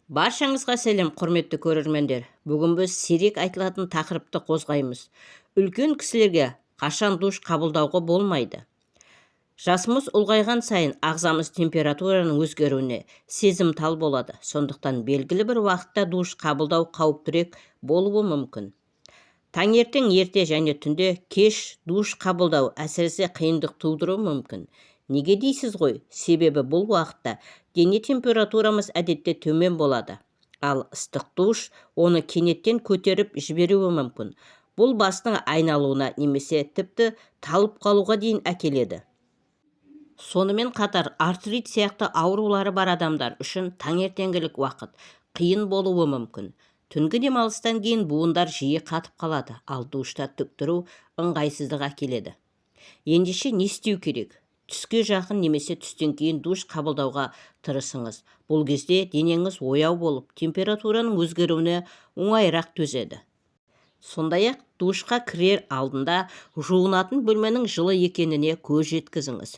Баршаңызға сәлем, құрметті көрермендер. Бүгін біз сирек айтылатын тақырыпты қозғаймыз. Үлкен кісілерге қашан душ қабылдауға болмайды? Жасымыз ұлғайған сайын ағзамыз температураның өзгеруіне сезімтал болады. Сондықтан белгілі бір уақытта душ қабылдау қауіптірек болуы мүмкін. Таңертең ерте және түнде кеш душ қабылдау әсіресе қиындық тудыруы мүмкін. Неге дейсіз ғой? Себебі бұл уақытта дене температурамыз әдетте төмен болады. Ал ыстық душ оны кенеттен көтеріп жіберуі мүмкін. Бұл бастың айналуына немесе тіпті талып қалуға дейін әкеледі. Сонымен қатар артрит сияқты аурулары бар адамдар үшін таңертеңгілік уақыт қиын болуы мүмкін. Түнгі демалыстан кейін буындар жиі қатып қалады, ал душта түк тұру ыңғайсыздық әкеледі. Ендеше не істеу керек? Түске жақын немесе түстен кейін душ қабылдауға тырысыңыз. Бұл кезде денеңіз ояу болып, температураның өзгеруіне оңайырақ төзеді. Сондай-ақ душқа кірер алдында жуынатын бөлменің жылы екеніне көз жеткізіңіз.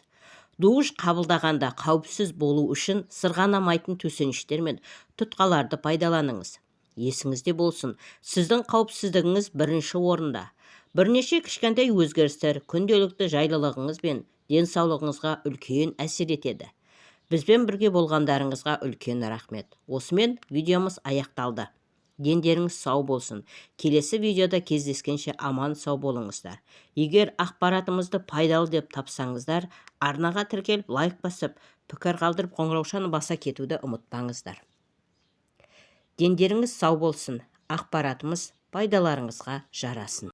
Душ қабылдағанда қауіпсіз болу үшін сырғанамайтын төсеніштер мен тұтқаларды пайдаланыңыз. Есіңізде болсын, сіздің қауіпсіздігіңіз бірінші орында. Бірнеше кішкентай өзгерістер күнделікті жайлылығыңыз бен денсаулығыңызға үлкен әсер етеді. Бізбен бірге болғандарыңызға үлкен рахмет. Осымен видеомыз аяқталды. Дендеріңіз сау болсын. Келесі видеода кездескенше аман сау болыңыздар. Егер ақпаратымызды пайдалы деп тапсаңыздар, арнаға тіркеліп лайк басып, пікір қалдырып қоңыраушаны баса кетуді ұмытпаңыздар. Дендеріңіз сау болсын. Ақпаратымыз пайдаларыңызға жарасын.